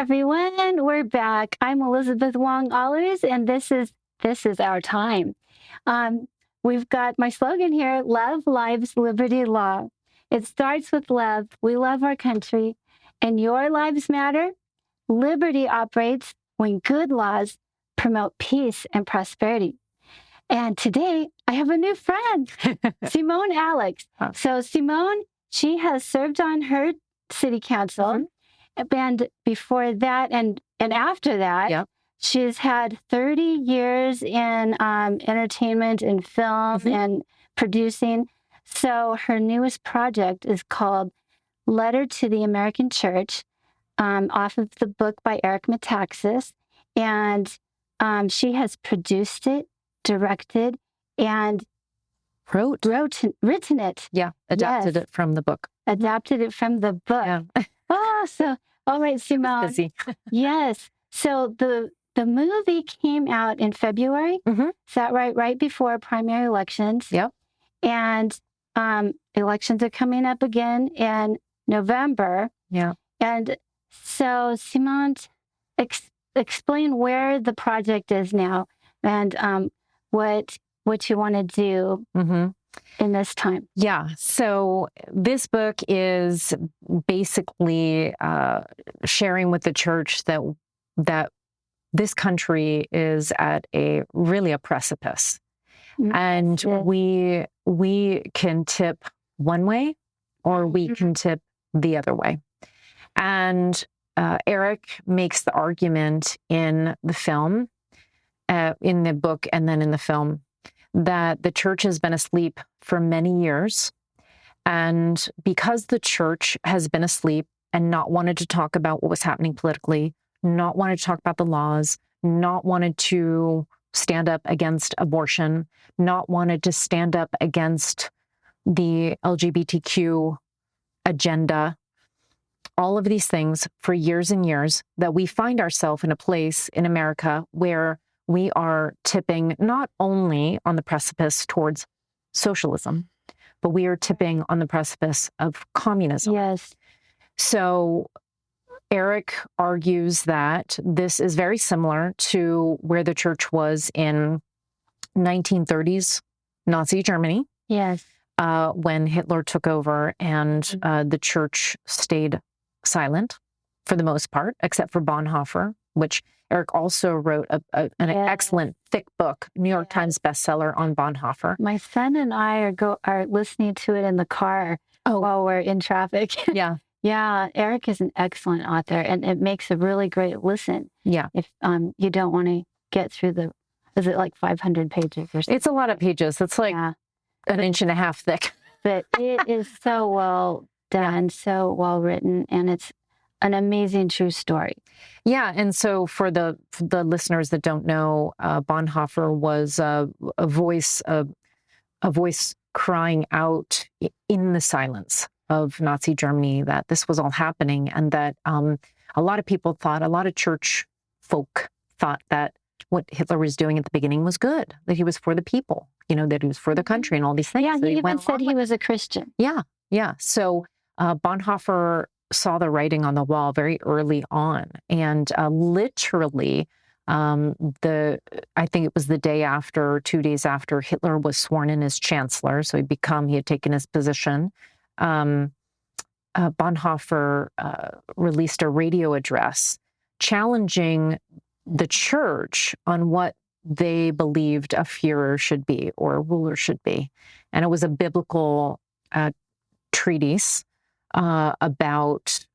everyone. We're back. I'm Elizabeth Wong Ahlers, and this is our time. We've got my slogan here: Love, Lives, Liberty, Law. It starts with love. We love our country, and your lives matter. Liberty operates when good laws promote peace and prosperity. And today, I have a new friend, Simone Alex. Oh. So Simone, she has served on her city council. And before that and after that, Yep. she's had 30 years in entertainment and film and producing. So her newest project is called Letter to the American Church, off of the book by Eric Metaxas. And she has produced it, directed, and written it. Yeah, adapted it from the book. Adapted it from the book. Yeah. All right, Simone. Busy. Yes. So the movie came out in February. Is that right? Right before primary elections. Yep. And elections are coming up again in November. Yeah. And so, Simone, explain where the project is now and what you want to do in this time. Yeah. So this book is basically sharing with the church that this country is at a precipice, and we can tip one way or we can tip the other way. And Eric makes the argument in the film, in the book, and then in the film, that the church has been asleep for many years. And because the church has been asleep and not wanted to talk about what was happening politically, not wanted to talk about the laws, not wanted to stand up against abortion, not wanted to stand up against the LGBTQ agenda, all of these things for years and years, that we find ourselves in a place in America where we are tipping not only on the precipice towards socialism, but we are tipping on the precipice of communism. Yes. So Eric argues that this is very similar to where the church was in 1930s Nazi Germany. Yes. When Hitler took over and the church stayed silent for the most part, except for Bonhoeffer, which Eric also wrote an excellent, thick book, New York Times bestseller on Bonhoeffer. My son and I are listening to it in the car while we're in traffic. Yeah. Yeah, Eric is an excellent author, and it makes a really great listen. Yeah. If you don't want to get through is it like 500 pages or something? It's a lot of pages. It's like an inch and a half thick. But it is so well done, so well written, and it's an amazing true story. Yeah, and so for the listeners that don't know, Bonhoeffer was a voice crying out in the silence of Nazi Germany that this was all happening, and that a lot of church folk thought that what Hitler was doing at the beginning was good, that he was for the people, that he was for the country and all these things. Yeah, so he even said he was a Christian. Yeah. So Bonhoeffer saw the writing on the wall very early on, and literally, I think it was the day after, 2 days after Hitler was sworn in as chancellor, so he had taken his position. Bonhoeffer released a radio address challenging the church on what they believed a Führer should be or a ruler should be, and it was a biblical treatise about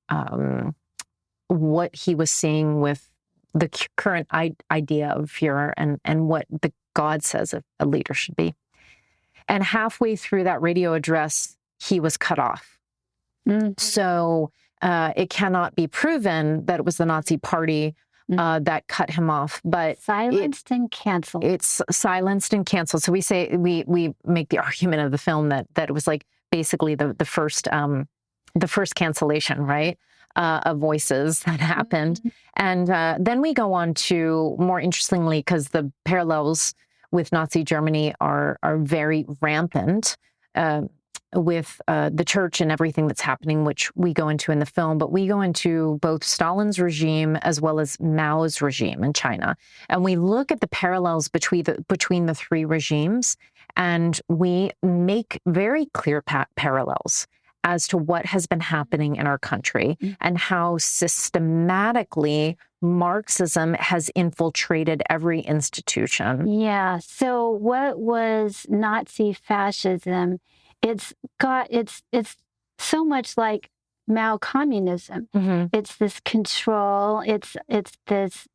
what he was seeing with the current idea of Führer and what the God says a leader should be. And halfway through that radio address, he was cut off. So it cannot be proven that it was the Nazi Party that cut him off, but silenced and canceled. It's silenced and canceled. So we make the argument of the film that it was like basically the first cancellation, right, of voices that happened. And then we go on to, more interestingly, because the parallels with Nazi Germany are very rampant. the church and everything that's happening, which we go into in the film, but we go into both Stalin's regime as well as Mao's regime in China. And we look at the parallels between the three regimes, and we make very clear parallels as to what has been happening in our country and how systematically Marxism has infiltrated every institution. Yeah. So what was Nazi fascism? It's so much like Mao communism. It's this control. It's this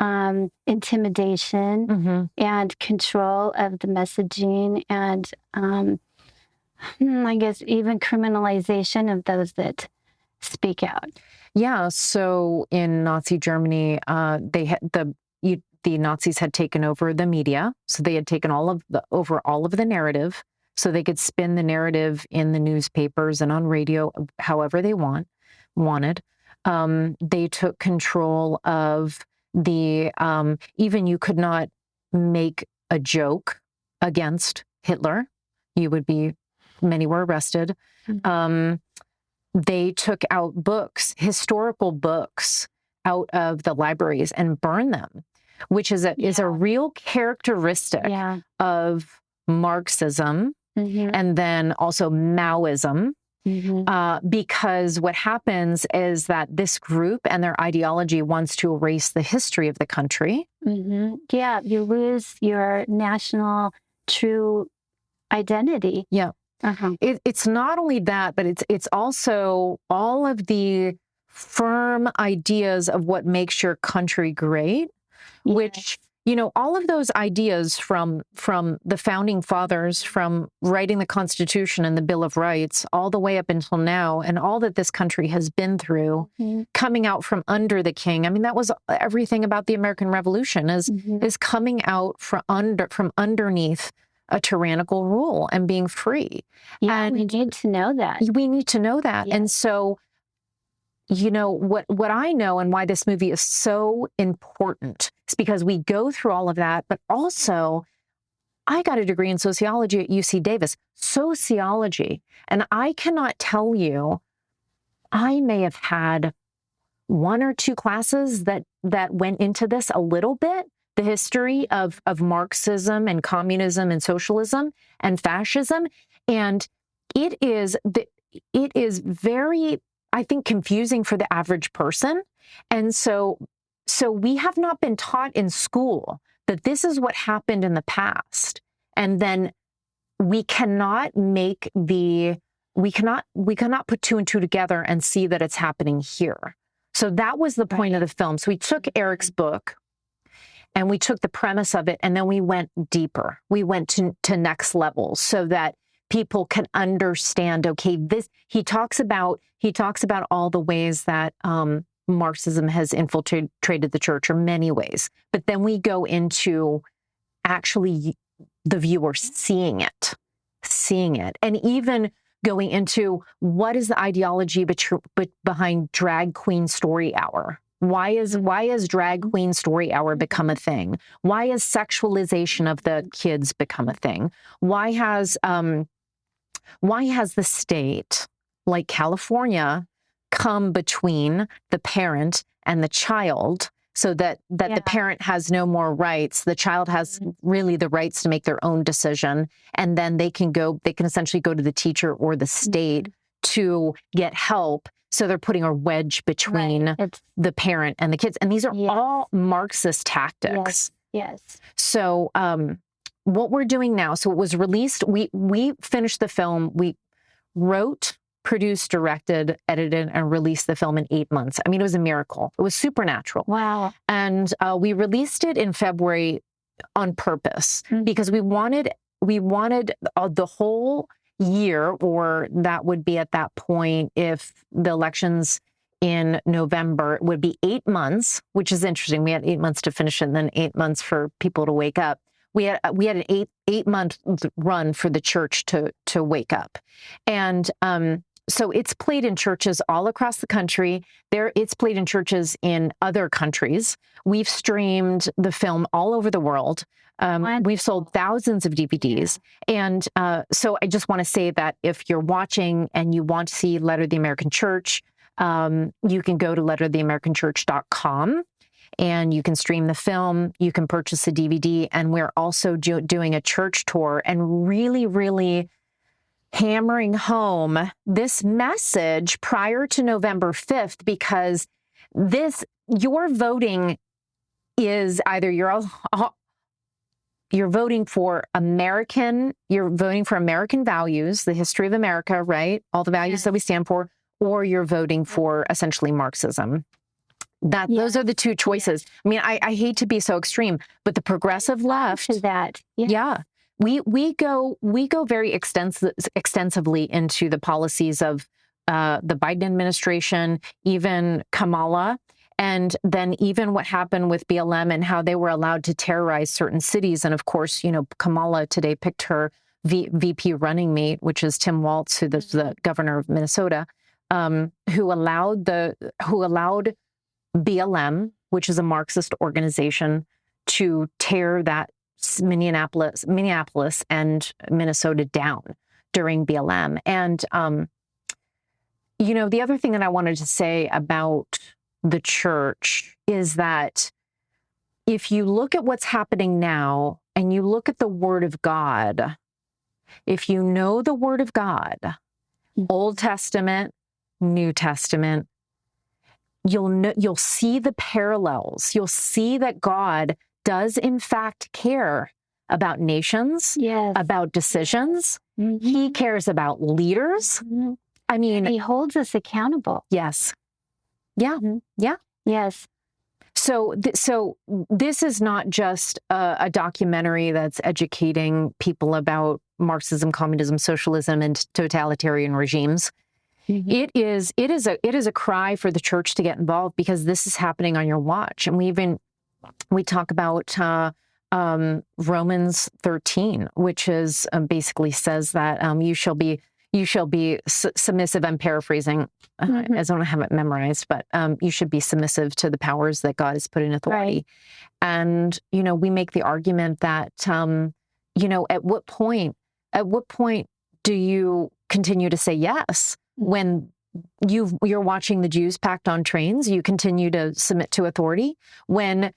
intimidation and control of the messaging, and I guess even criminalization of those that speak out. Yeah. So in Nazi Germany, the Nazis had taken over the media, so they had taken over all of the narrative, so they could spin the narrative in the newspapers and on radio however they wanted. They took control of the even you could not make a joke against Hitler. Many were arrested. They took out books, historical books, out of the libraries and burned them, which is a real characteristic of Marxism and then also Maoism. Because what happens is that this group and their ideology wants to erase the history of the country. Yeah, you lose your national true identity. Yeah. It's not only that, but it's also all of the firm ideas of what makes your country great, which, all of those ideas from the founding fathers, from writing the Constitution and the Bill of Rights, all the way up until now, and all that this country has been through, coming out from under the king. I mean, that was everything about the American Revolution is coming out from underneath a tyrannical rule and being free. Yeah, and we need to know that. We need to know that. Yes. And so, what I know and why this movie is so important is because we go through all of that, but also I got a degree in sociology at UC Davis, sociology. And I cannot tell you, I may have had one or two classes that went into this a little bit, the history of Marxism and communism and socialism and fascism. And it is very, I think, confusing for the average person. And so we have not been taught in school that this is what happened in the past. And then we cannot put two and two together and see that it's happening here. So that was the point of the film. So we took Eric's book and we took the premise of it, and then we went deeper. We went to next levels so that people can understand, okay, he talks about all the ways that Marxism has infiltrated the church, or many ways. But then we go into actually the viewer seeing it, and even going into what is the ideology behind drag queen story hour. Why has drag queen story hour become a thing? Why has sexualization of the kids become a thing? Why has the state, like California, come between the parent and the child so that the parent has no more rights? The child has really the rights to make their own decision. And then they can essentially go to the teacher or the state to get help. So they're putting a wedge between the parent and the kids. And these are all Marxist tactics. Yes. So what we're doing now, so it was released, we finished the film, we wrote, produced, directed, edited, and released the film in 8 months. I mean, it was a miracle. It was supernatural. Wow. And we released it in February on purpose because we wanted the whole year, or that would be at that point if the elections in November, it would be 8 months, which is interesting. We had 8 months to finish it and then 8 months for people to wake up. We had an eight month run for the church to wake up. And So it's played in churches all across the country. It's played in churches in other countries. We've streamed the film all over the world. We've sold thousands of DVDs. And so I just want to say that if you're watching and you want to see Letter of the American Church, you can go to letteroftheamericanchurch.com and you can stream the film. You can purchase a DVD. And we're also doing a church tour and really, really hammering home this message prior to November 5th, because your voting is either you're voting for American values, the history of America, right? All the values that we stand for, or you're voting for essentially Marxism. Those are the two choices. I mean, I hate to be so extreme, but the progressive left, we go very extensively into the policies of the Biden administration, even Kamala, and then even what happened with BLM and how they were allowed to terrorize certain cities. And of course, Kamala today picked her VP running mate, which is Tim Walz, who is the governor of Minnesota, who allowed BLM, which is a Marxist organization, to tear that Minneapolis and Minnesota down during BLM. And, the other thing that I wanted to say about the church is that if you look at what's happening now and you look at the Word of God, if you know the Word of God, Old Testament, New Testament, you'll see the parallels. You'll see that God does in fact care about nations, about decisions. He cares about leaders. I mean, and he holds us accountable. Yes. Yeah. Yeah. Yes. So this is not just a documentary that's educating people about Marxism, communism, socialism, and totalitarian regimes. It is a cry for the church to get involved, because this is happening on your watch. And we talk about Romans 13, which is basically says that you shall be submissive. I'm paraphrasing, as I don't have it memorized, but you should be submissive to the powers that God has put in authority. Right. And we make the argument that at what point do you continue to say yes? When you're watching the Jews packed on trains, you continue to submit to authority. When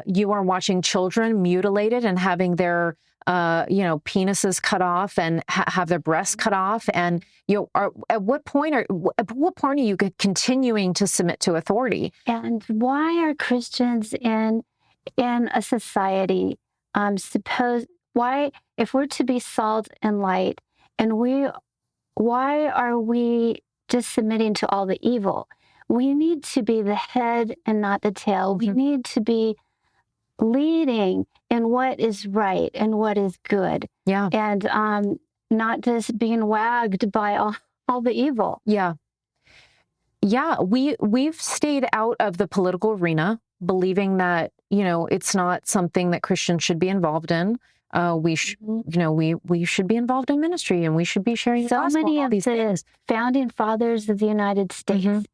you are watching children mutilated and having their penises cut off and have their breasts cut off, and at what point are you continuing to submit to authority? And why are Christians in a society why, if we're to be salt and light, and why are we just submitting to all the evil? We need to be the head and not the tail. We need to be leading in what is right and what is good. Yeah. And not just being wagged by all the evil. Yeah. Yeah. We've stayed out of the political arena, believing that, it's not something that Christians should be involved in. We should be involved in ministry, and we should be sharing the gospel. So many of these things. Founding fathers of the United States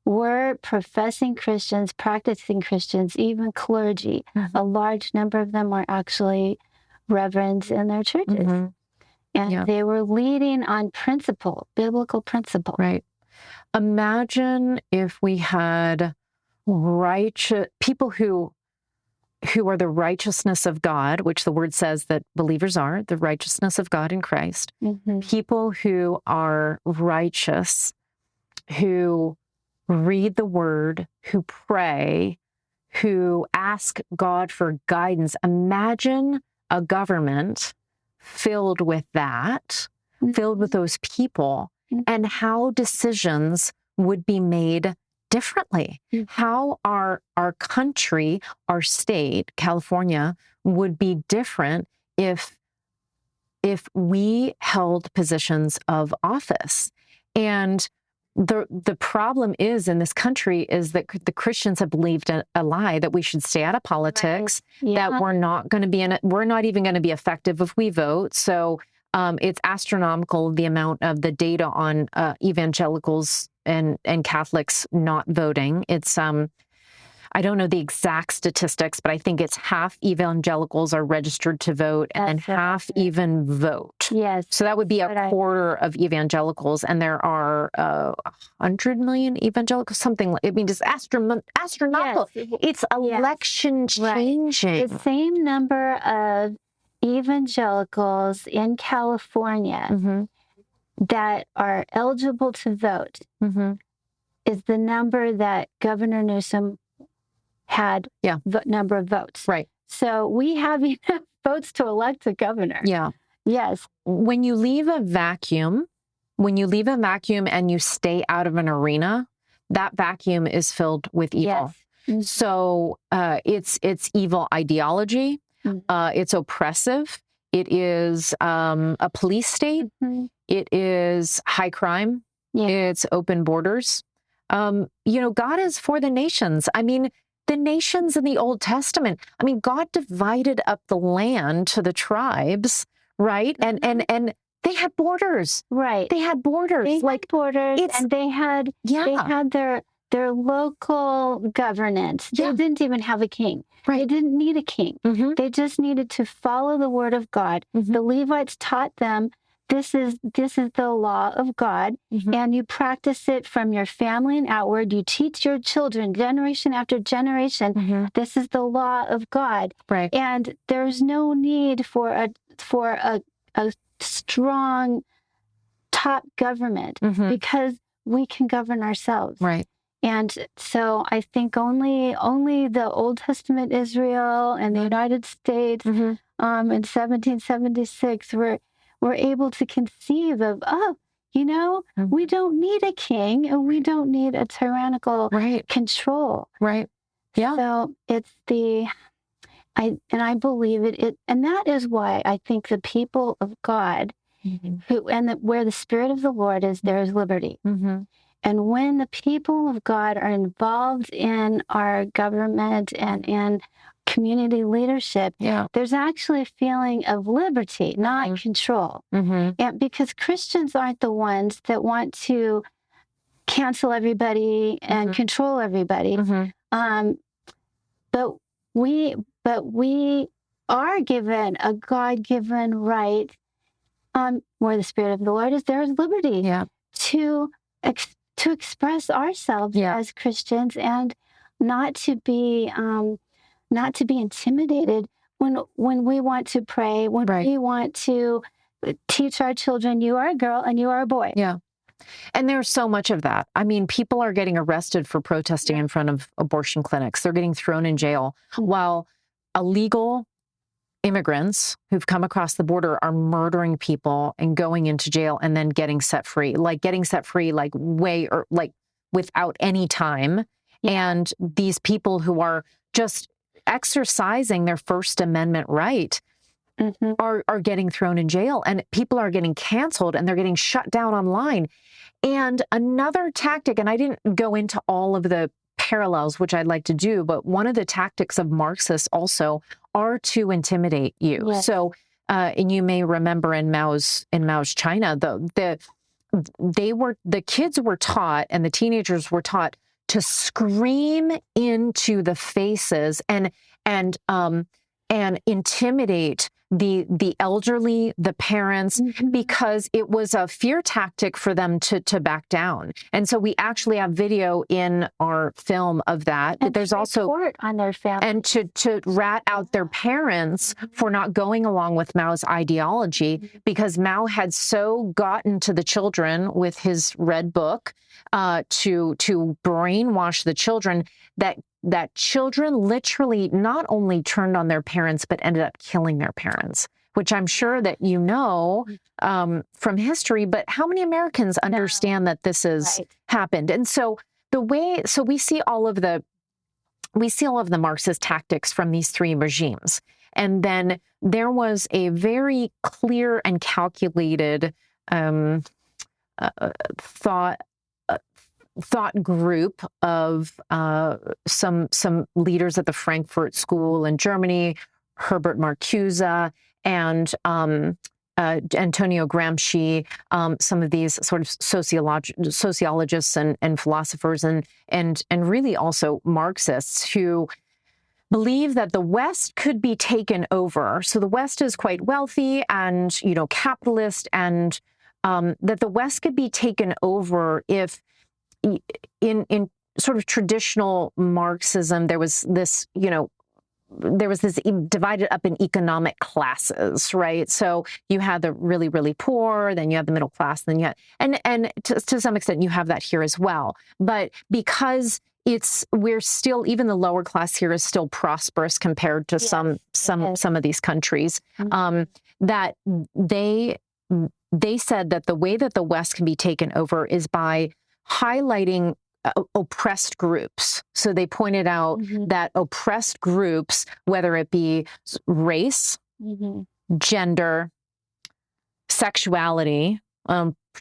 were professing Christians, practicing Christians, even clergy. A large number of them were actually reverends in their churches. And they were leading on principle, biblical principle. Right. Imagine if we had righteous people who are the righteousness of God, which the word says that believers are, the righteousness of God in Christ. People who are righteous, who read the word, who pray, who ask God for guidance. Imagine a government filled with that, filled with those people, and how decisions would be made differently. How our country, our state, California, would be different if we held positions of office. And the problem is in this country is that the Christians have believed a lie that we should stay out of politics, that we're not even going to be effective if we vote. So It's astronomical, the amount of the data on evangelicals and Catholics not voting. It's I don't know the exact statistics, but I think it's half evangelicals are registered to vote, and then half even vote. Yes. So that would be a quarter of evangelicals, and there are 100 million evangelicals, something like, I mean, just astronomical. Yes. It's election changing. The same number of evangelicals in California that are eligible to vote is the number that Governor Newsom had number of votes. Right. So we have enough votes to elect a governor. Yeah. Yes. When you leave a vacuum and you stay out of an arena, that vacuum is filled with evil. Yes. So it's evil ideology. It's oppressive. It is a police state. It is high crime. It's open borders. You know, God is for the nations. I mean, the nations in the Old Testament, I mean, God divided up the land to the tribes, right? And they had borders. Right. They had borders. They had borders, and they had their local governance. They didn't even have a king. They didn't need a king. They just needed to follow the word of God. The Levites taught them, this is the law of God, and you practice it from your family and outward. You teach your children generation after generation. This is the law of God, right? And there's no need for a strong top government because we can govern ourselves, right? And so I think only the Old Testament Israel and the United States in 1776 were able to conceive of, we don't need a king and we don't need a tyrannical control. Right. Yeah. So it's I believe it, and that is why I think the people of God, where the Spirit of the Lord is, there is liberty. And when the people of God are involved in our government and in community leadership, there's actually a feeling of liberty, not control. And because Christians aren't the ones that want to cancel everybody and control everybody. But we are given a God-given right, where the Spirit of the Lord is, there is liberty to express ourselves as Christians, and not to be intimidated when we want to pray, when we want to teach our children, you are a girl and you are a boy. Yeah. And there's so much of that. I mean, people are getting arrested for protesting in front of abortion clinics. They're getting thrown in jail, while illegal immigrants who've come across the border are murdering people and going into jail and then getting set free, like without any time. And these people who are just exercising their First Amendment right are getting thrown in jail, and people are getting canceled and they're getting shut down online. And another tactic, and I didn't go into all of the parallels, which I'd like to do, but one of the tactics of Marxists also are to intimidate you. Yes. So, and you may remember in Mao's China, the kids were taught, and the teenagers were taught to scream into the faces and intimidate the elderly, the parents, because it was a fear tactic for them to back down. And so we actually have video in our film of that. And there's also report on their family, and to rat out their parents for not going along with Mao's ideology, because Mao had so gotten to the children with his red book to brainwash the children that children literally not only turned on their parents, but ended up killing their parents, which I'm sure that you know from history. But how many Americans understand that this has happened? And so we see all of the Marxist tactics from these three regimes. And then there was a very clear and calculated thought group of some leaders at the Frankfurt School in Germany, Herbert Marcuse, and Antonio Gramsci, some of these sort of sociologists and philosophers, and really also Marxists who believe that the West could be taken over. So the West is quite wealthy and, capitalist, and that the West could be taken over if in sort of traditional Marxism, there was this divided up in economic classes, right? So you had the really, really poor, then you had the middle class, then you had, and to some extent you have that here as well. But because we're still, even the lower class here is still prosperous compared to some of these countries, that they said that the way that the West can be taken over is by highlighting oppressed groups. So they pointed out that oppressed groups, whether it be race, gender, sexuality,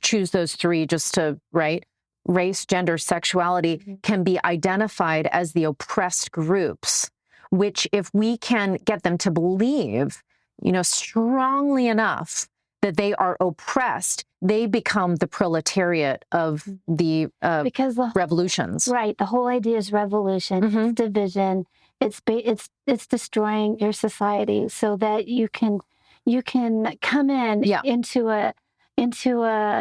choose those three just to, right? Race, gender, sexuality can be identified as the oppressed groups, which if we can get them to believe, strongly enough that they are oppressed, they become the proletariat of the because the revolutions. Right. The whole idea is revolution, it's division, it's destroying your society so that you can come in into a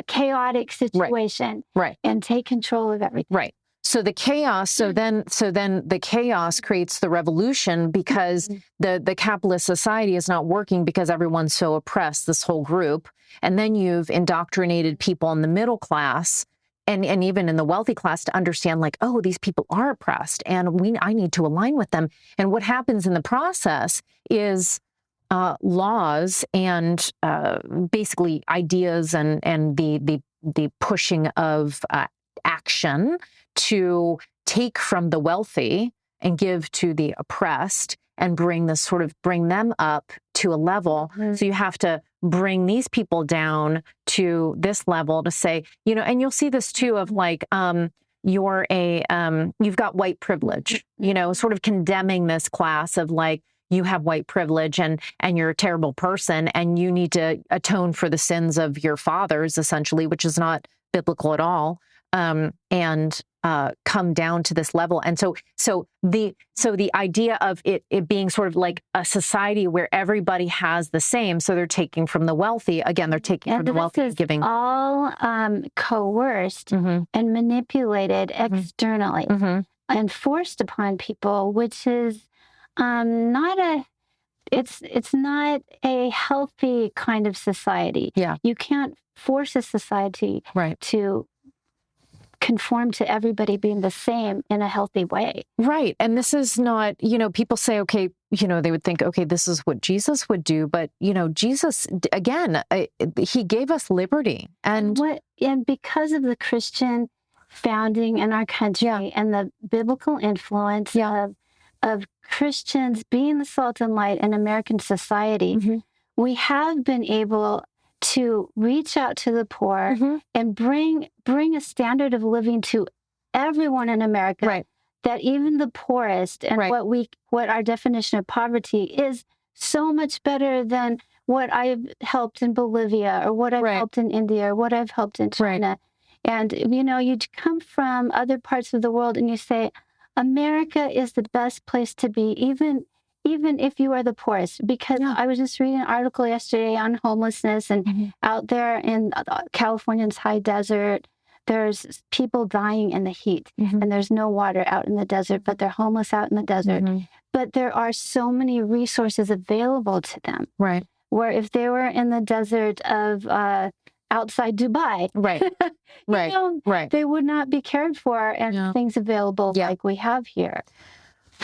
chaotic situation, right, and take control of everything. Right. So the chaos, so then the chaos creates the revolution because the capitalist society is not working because everyone's so oppressed, this whole group. And then you've indoctrinated people in the middle class and even in the wealthy class to understand, like, oh, these people are oppressed and I need to align with them. And what happens in the process is laws and basically ideas and the pushing of action to take from the wealthy and give to the oppressed and bring them up to a level. So you have to bring these people down to this level to say, and you'll see this too of like, you've got white privilege, sort of condemning this class of like, you have white privilege and you're a terrible person and you need to atone for the sins of your fathers, essentially, which is not biblical at all. And come down to this level. And so the idea of it being sort of like a society where everybody has the same, so they're taking from the wealthy. Again, they're taking from the wealthy and giving. All coerced and manipulated externally and forced upon people, which is it's not a healthy kind of society. Yeah. You can't force a society to conform to everybody being the same in a healthy way. Right. And this is not, people say, okay, they would think, okay, this is what Jesus would do. But, Jesus, again, he gave us liberty. And because of the Christian founding in our country and the biblical influence of Christians being the salt and light in American society, we have been able to reach out to the poor and bring a standard of living to everyone in America, that even the poorest and what our definition of poverty is so much better than what I've helped in Bolivia or what I've helped in India or what I've helped in China. And, you come from other parts of the world and you say, America is the best place to be, even if you are the poorest, because I was just reading an article yesterday on homelessness and out there in California's high desert, there's people dying in the heat and there's no water out in the desert, but they're homeless out in the desert. But there are so many resources available to them. Right. Where if they were in the desert of outside Dubai, they would not be cared for and things available like we have here.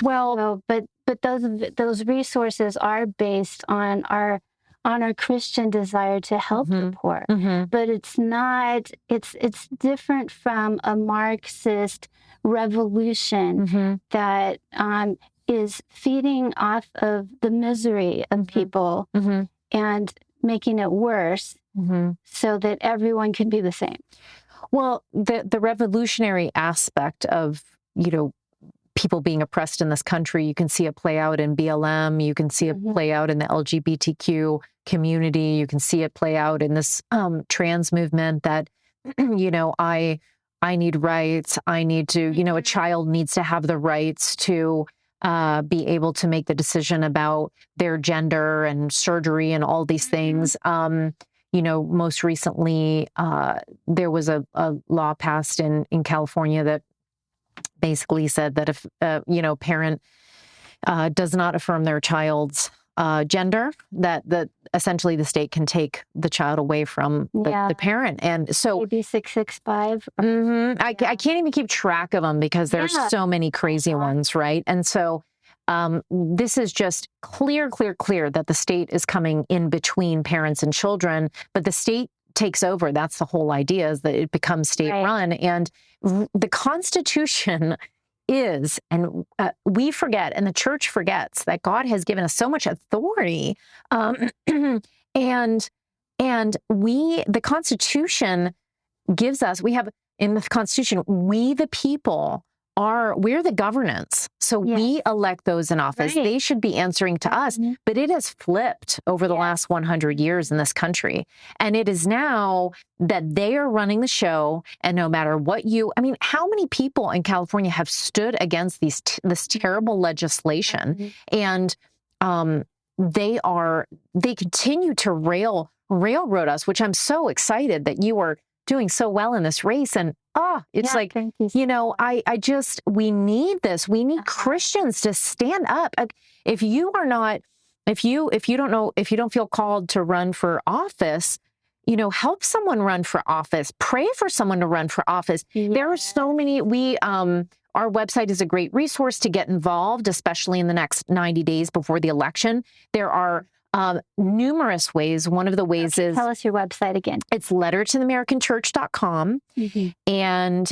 Well, but those resources are based on our Christian desire to help the poor. But it's not. It's different from a Marxist revolution that is feeding off of the misery of people and making it worse so that everyone can be the same. Well, the revolutionary aspect of people being oppressed in this country, you can see it play out in BLM, you can see it play out in the LGBTQ community. You can see it play out in this trans movement that, I need rights. I need to, a child needs to have the rights to be able to make the decision about their gender and surgery and all these things. Most recently, there was a law passed in California that basically said that if, parent does not affirm their child's gender, that essentially the state can take the child away from the parent. And so maybe 665. I can't even keep track of them because there's so many crazy ones, right? And so this is just clear that the state is coming in between parents and children, but the state takes over. That's the whole idea, is that it becomes state run. And the Constitution is, and we forget, and the church forgets, that God has given us so much authority. And the Constitution gives us, we have in the Constitution, we the people we're the governance. So we elect those in office. They should be answering to us, but it has flipped over the last 100 years in this country. And it is now that they are running the show. And no matter what how many people in California have stood against this terrible legislation? And they continue to railroad us, which I'm so excited that you are doing so well in this race. And it's we need this. We need Christians to stand up. If you don't feel called to run for office, help someone run for office. Pray for someone to run for office. There are so many. Our website is a great resource to get involved, especially in the next 90 days before the election. There are numerous ways. One of the ways is... Tell us your website again. It's lettertotheamericanchurch.com. And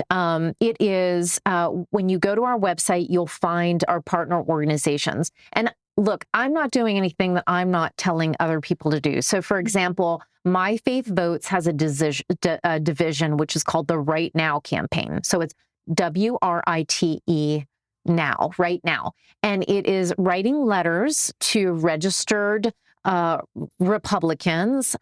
it is, when you go to our website, you'll find our partner organizations. And look, I'm not doing anything that I'm not telling other people to do. So for example, My Faith Votes has a division, which is called the Right Now campaign. So it's WRITE now, right now. And it is writing letters to registered Republicans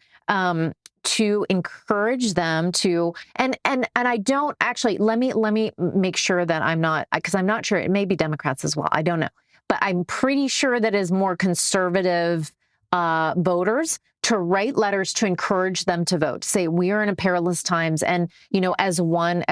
to encourage them to, and I don't actually, let me make sure that I'm not, because I'm not sure, it may be Democrats as well, I don't know, but I'm pretty sure that is more conservative voters to write letters to encourage them to vote, say we are in a perilous times, and as one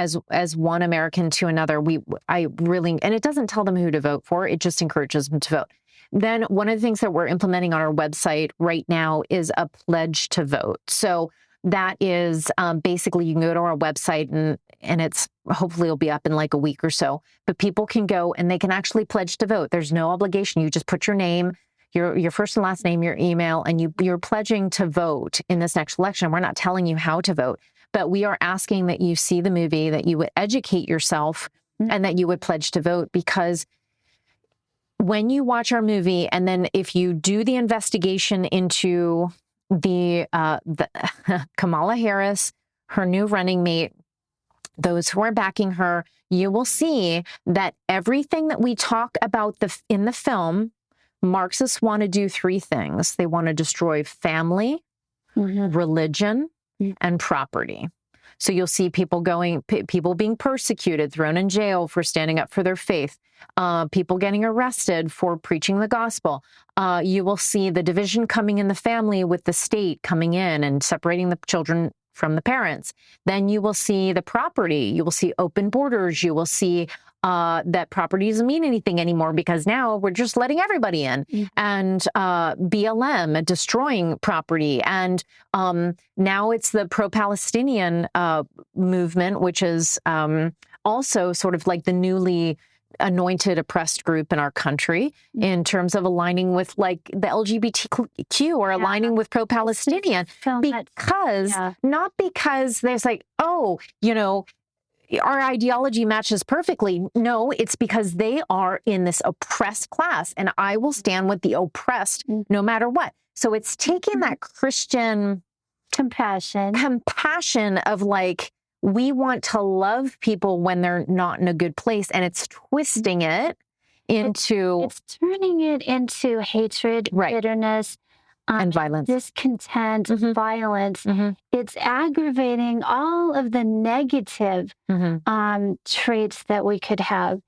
American to another, I really, and it doesn't tell them who to vote for, it just encourages them to vote. Then one of the things that we're implementing on our website right now is a pledge to vote. So that is basically, you can go to our website and it's hopefully it'll be up in like a week or so, but people can go and they can actually pledge to vote. There's no obligation. You just put your name, your first and last name, your email, and you're pledging to vote in this next election. We're not telling you how to vote, but we are asking that you see the movie, that you would educate yourself, and that you would pledge to vote, because when you watch our movie, and then if you do the investigation into the Kamala Harris, her new running mate, those who are backing her, you will see that everything that we talk about in the film, Marxists want to do three things. They want to destroy family, religion, and property. So you'll see people being persecuted, thrown in jail for standing up for their faith, people getting arrested for preaching the gospel. You will see the division coming in the family with the state coming in and separating the children from the parents. Then you will see the property. You will see open borders. You will see that property doesn't mean anything anymore because now we're just letting everybody in, and BLM destroying property. And now it's the pro-Palestinian movement, which is also sort of like the newly anointed oppressed group in our country in terms of aligning with like the LGBTQ or aligning with pro-Palestinian, because not because there's like, oh, our ideology matches perfectly. No, it's because they are in this oppressed class, and I will stand with the oppressed no matter what. So it's taking that Christian compassion of like, we want to love people when they're not in a good place, and it's twisting it into... It's turning it into hatred, bitterness, and violence, discontent, violence. It's aggravating all of the negative traits that we could have,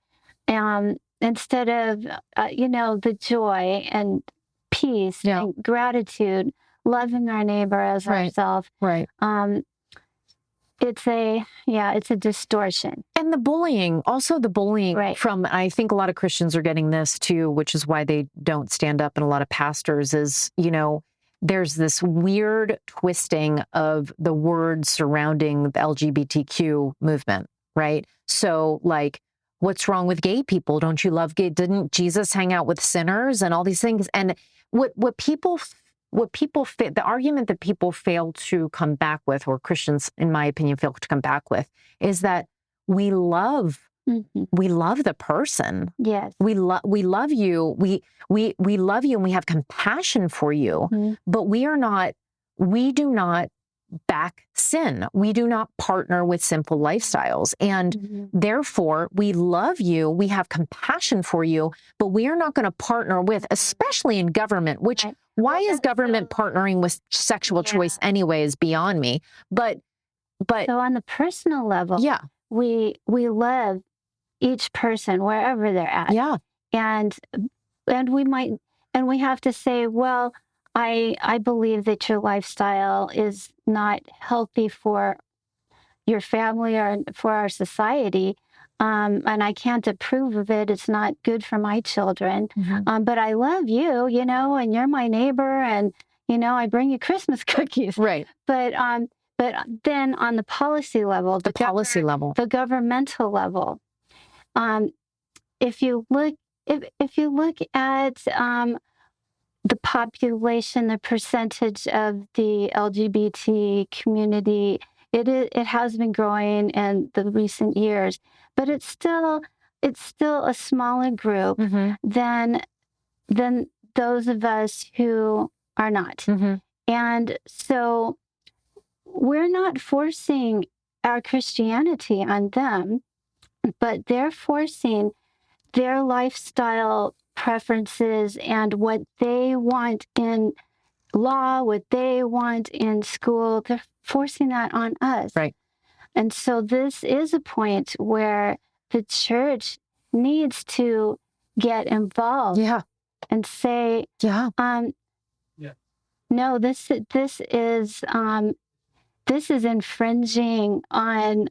instead of the joy and peace and gratitude, loving our neighbor as ourselves. Right. It's a distortion. And the bullying from, I think a lot of Christians are getting this too, which is why they don't stand up, and a lot of pastors is, there's this weird twisting of the words surrounding the LGBTQ movement, right? So like, what's wrong with gay people? Don't you love gay? Didn't Jesus hang out with sinners and all these things? And the argument that people fail to come back with, or Christians, in my opinion, fail to come back with, is that we love the person. Yes. We love you. We love you, and we have compassion for you, but we do not back sin. We do not partner with sinful lifestyles. And therefore, we love you, we have compassion for you, but we are not going to partner with, especially in government, which why is government partnering with sexual choice anyway is beyond me. But so on the personal level, we love each person wherever they're at. Yeah. And we have to say, well, I believe that your lifestyle is not healthy for your family or for our society, and I can't approve of it. It's not good for my children. But I love you, and you're my neighbor, and I bring you Christmas cookies. Right. But then on the policy level, the governmental level, if you look at the population, the percentage of the LGBT community, it has been growing in the recent years, but it's still a smaller group than those of us who are not. And so we're not forcing our Christianity on them, but they're forcing their lifestyle preferences and what they want in law, what they want in school. They're forcing that on us. Right. And so this is a point where the church needs to get involved and say, no, this is infringing on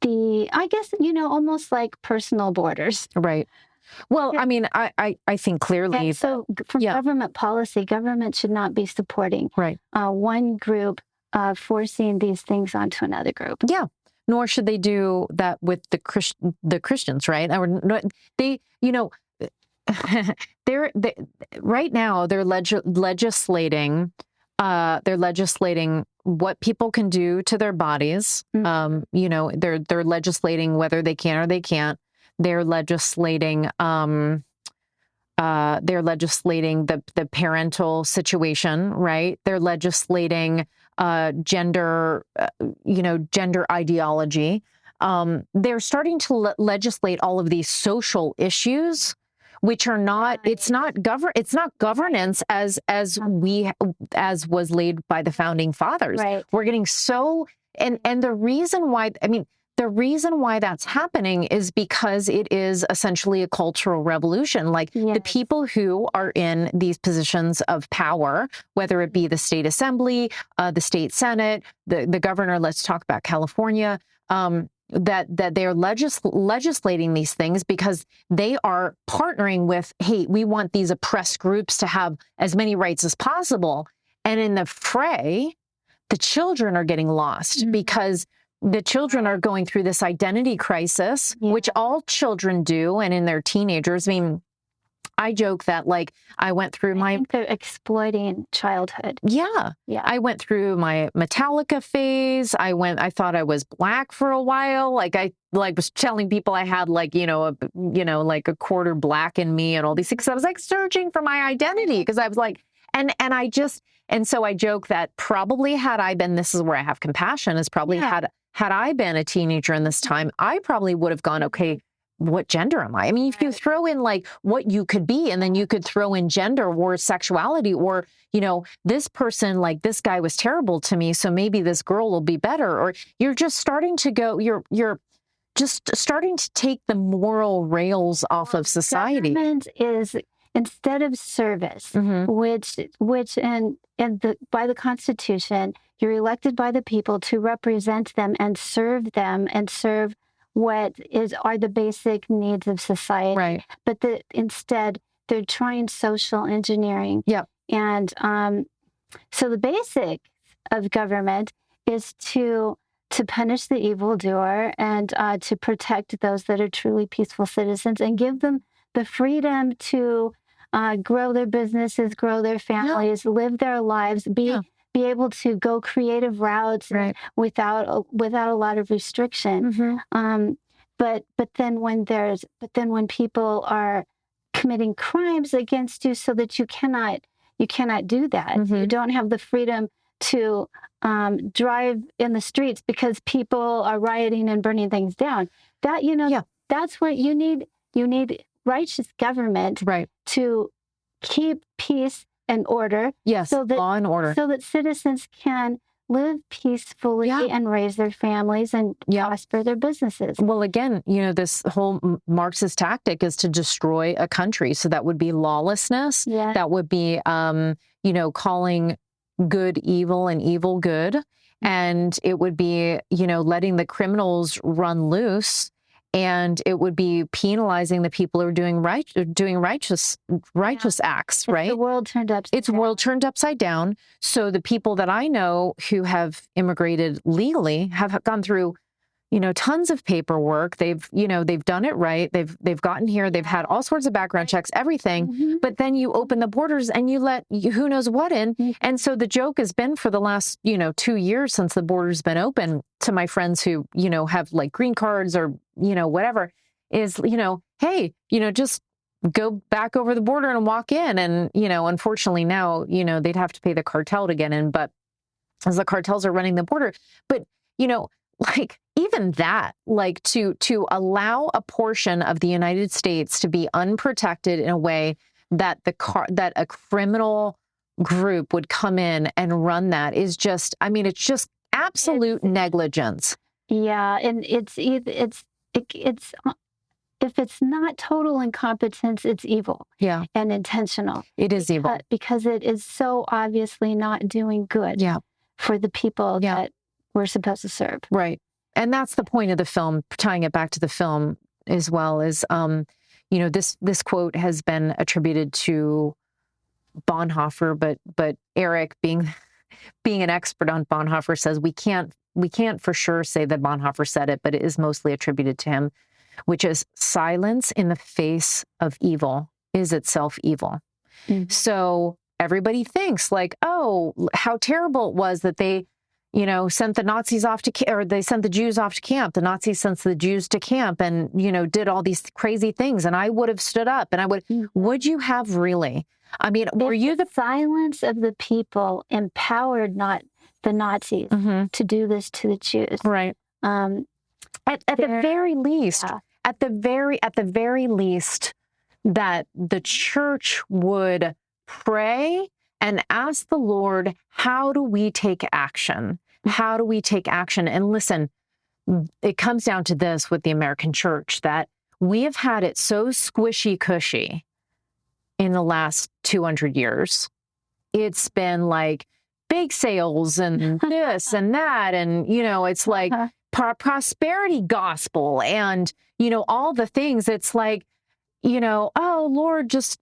the, I guess, almost like personal borders. Right. Well, I mean, I think clearly. And so from government policy, government should not be supporting one group forcing these things onto another group. Yeah. Nor should they do that with the Christians, right? They right now they're legislating. They're legislating what people can do to their bodies. They're legislating whether they can or they can't. They're legislating. They're legislating the parental situation, right? They're legislating gender ideology. They're starting to legislate all of these social issues, which are not. It's not governance as was laid by the founding fathers. Right. We're getting so and the reason why. The reason why that's happening is because it is essentially a cultural revolution. Like the people who are in these positions of power, whether it be the state assembly, the state senate, the governor, let's talk about California, that they're legislating these things because they are partnering with, hey, we want these oppressed groups to have as many rights as possible. And in the fray, the children are getting lost because the children are going through this identity crisis, which all children do, and in their teenagers. I mean, I joke that like I went through I think they're exploiting childhood. Yeah. I went through my Metallica phase. I thought I was Black for a while. Like I was telling people I had like like a quarter Black in me and all these things. I was like searching for my identity because I was like, and so I joke that probably had I been, this is where I have compassion, is probably had I been a teenager in this time, I probably would have gone, okay, what gender am I? I mean, if you throw in like what you could be, and then you could throw in gender or sexuality or, this person, like this guy was terrible to me, so maybe this girl will be better. Or you're just starting to go, you're just starting to take the moral rails off of society. Government is, instead of service, which by the Constitution, you're elected by the people to represent them and serve what are the basic needs of society. Right. But instead, they're trying social engineering. Yep. And so the basic of government is to punish the evildoer and to protect those that are truly peaceful citizens and give them the freedom to grow their businesses, grow their families, live their lives, be able to go creative routes without a lot of restriction. But then when people are committing crimes against you, so that you cannot do that. You don't have the freedom to drive in the streets because people are rioting and burning things down. That's what you need. You need righteous government to keep peace and order. Yes, so that, law and order. So that citizens can live peacefully and raise their families and prosper their businesses. Well, again, this whole Marxist tactic is to destroy a country. So that would be lawlessness. Yeah. That would be, calling good evil and evil good. And it would be, letting the criminals run loose. And it would be penalizing the people who are doing righteous acts, right? The world turned upside down. World turned upside down. So the people that I know who have immigrated legally have gone through, tons of paperwork. They've done it right. They've gotten here. They've had all sorts of background checks, everything. But then you open the borders and you let who knows what in. And so the joke has been for the last, 2 years since the border's been open, to my friends who, have like green cards or, whatever, is, hey, just go back over the border and walk in. And, unfortunately now, they'd have to pay the cartel to get in, but as the cartels are running the border. But, like even that, like to allow a portion of the United States to be unprotected in a way that that a criminal group would come in and run that is just, it's just absolute negligence. Yeah, and it's if it's not total incompetence, it's evil. Yeah, and intentional. It is evil because it is so obviously not doing good. Yeah. For the people that we're supposed to serve. Right. And that's the point of the film, tying it back to the film as well, is, this quote has been attributed to Bonhoeffer, but Eric, being an expert on Bonhoeffer, says we can't for sure say that Bonhoeffer said it, but it is mostly attributed to him, which is silence in the face of evil is itself evil. So everybody thinks like, oh, how terrible it was that they, sent the Nazis off or they sent the Jews off to camp. The Nazis sent the Jews to camp and, did all these crazy things. And I would have stood up and would you have really? Were you the silence of the people empowered not the Nazis to do this to the Jews? Right. At the very least, at the very least, that the church would pray and ask the Lord, how do we take action? How do we take action? And listen, it comes down to this with the American church, that we have had it so squishy cushy in the last 200 years. It's been like bake sales and this and that. And, it's like prosperity gospel and, all the things. It's like, oh, Lord, just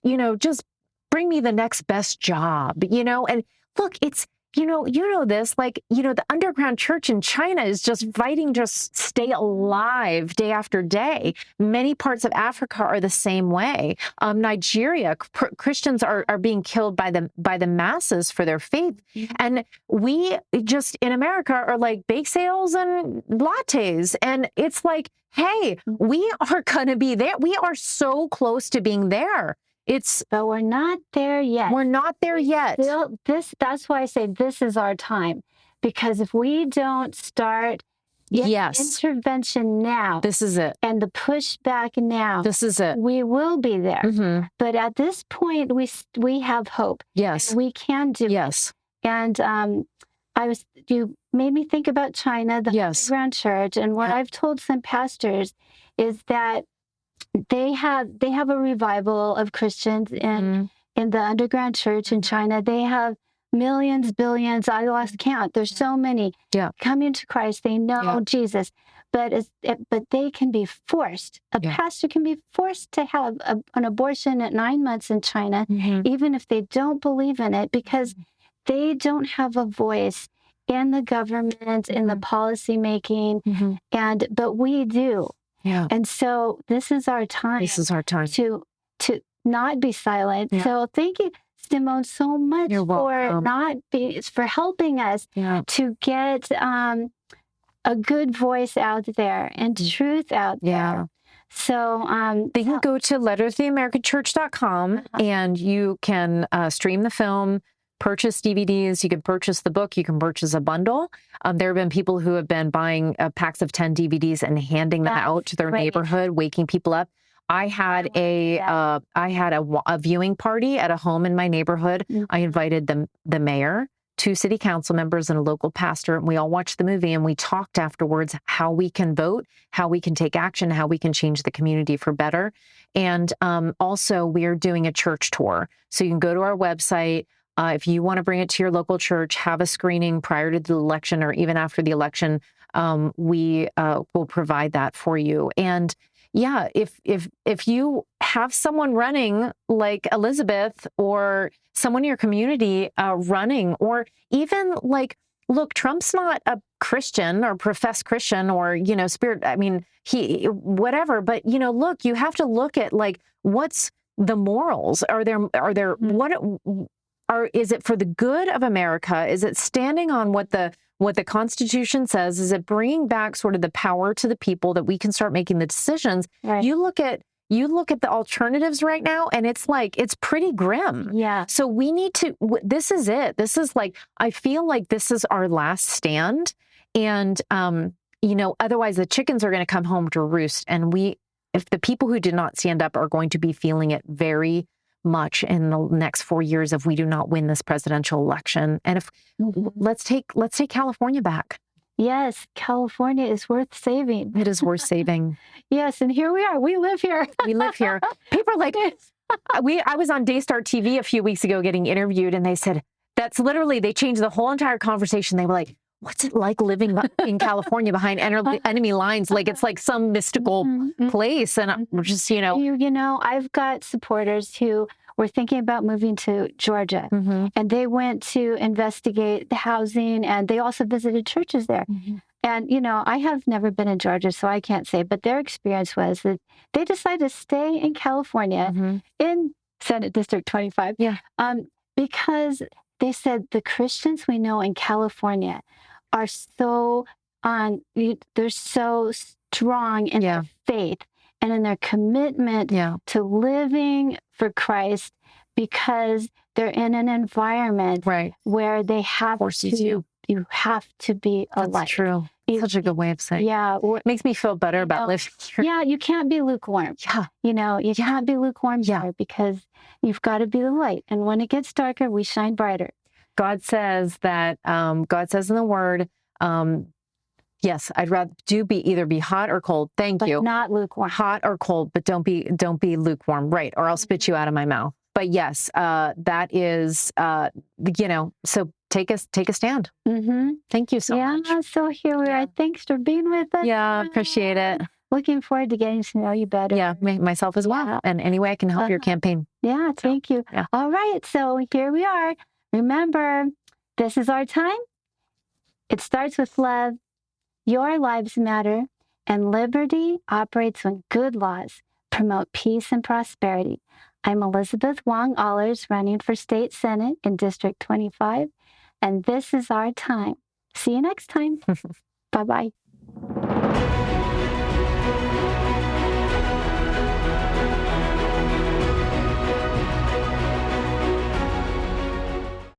bring me the next best job, and look, it's, this, like, the underground church in China is just fighting to stay alive day after day. Many parts of Africa are the same way. Nigeria, Christians are being killed by the masses for their faith. And we just in America are like bake sales and lattes. And it's like, hey, we are going to be there. We are so close to being there. But we're not there yet. We're not there yet. That's why I say this is our time. Because if we don't start Yes. Intervention now. This is it. And the pushback now. This is it. We will be there. Mm-hmm. But at this point, we have hope. Yes. And we can do yes. it. And you made me think about China, the underground church. And what I've told some pastors is that they have a revival of Christians in the underground church in China. They have millions, billions, I lost count. There's so many coming to Christ. They know Jesus, but they can be forced. A pastor can be forced to have an abortion at 9 months in China, even if they don't believe in it, because they don't have a voice in the government, in the policy making, but we do. Yeah. And so this is our time. This is our time to not be silent. Yeah. So thank you, Simone, so much for helping us to get a good voice out there and truth out there. Yeah. So they can go to lettersoftheamericanchurch.com and you can stream the film, purchase DVDs, you can purchase the book, you can purchase a bundle. There have been people who have been buying packs of 10 DVDs and handing them out to their neighborhood, waking people up. I had a viewing party at a home in my neighborhood. I invited the mayor, 2 city council members, and a local pastor. And we all watched the movie and we talked afterwards how we can vote, how we can take action, how we can change the community for better. And also we are doing a church tour. So you can go to our website. If you want to bring it to your local church, have a screening prior to the election or even after the election, we will provide that for you. And yeah, if you have someone running like Elizabeth or someone in your community running, or even like, look, Trump's not a Christian or professed Christian or, spirit. I mean, whatever. But, look, you have to look at like, what's the morals? Are there is it for the good of America? Is it standing on what the Constitution says? Is it bringing back sort of the power to the people that we can start making the decisions? Right. You look at the alternatives right now, and it's pretty grim. Yeah. So we need to. This is it. This is like, I feel like this is our last stand, and otherwise the chickens are going to come home to roost, and if the people who did not stand up are going to be feeling it very much in the next 4 years if we do not win this presidential election. And if let's take California back. Yes, California is worth saving. It is worth saving. Yes, and here we are. We live here. We live here. People are like, I was on Daystar TV a few weeks ago getting interviewed, and they said that's literally, they changed the whole entire conversation. They were like, what's it like living in California behind enemy lines? Like it's like some mystical place. And we're just, I've got supporters who were thinking about moving to Georgia, and they went to investigate the housing, and they also visited churches there. And, I have never been in Georgia, so I can't say, but their experience was that they decided to stay in California in Senate District 25 because they said the Christians we know in California are they're so strong in their faith and in their commitment to living for Christ, because they're in an environment where they have you have to be a light. That's true. Such a good way of saying. Yeah. It makes me feel better about living here. Yeah, you can't be lukewarm. Yeah. You can't be lukewarm here, because you've got to be the light. And when it gets darker, we shine brighter. God says that, God says in the word, yes, I'd rather either be hot or cold. Thank you. Not lukewarm. Hot or cold, but don't be lukewarm. Right. Or I'll spit you out of my mouth. But yes, that is, so take a stand. Thank you so much. Yeah. So here we are. Thanks for being with us. Yeah. Appreciate it. Looking forward to getting to know you better. Yeah. Myself as well. And any way I can help your campaign. Yeah. Thank you. Yeah. All right. So here we are. Remember, this is our time. It starts with love. Your lives matter, and liberty operates when good laws promote peace and prosperity. I'm Elizabeth Wong Ahlers, running for State Senate in District 25, and this is our time. See you next time. Bye-bye.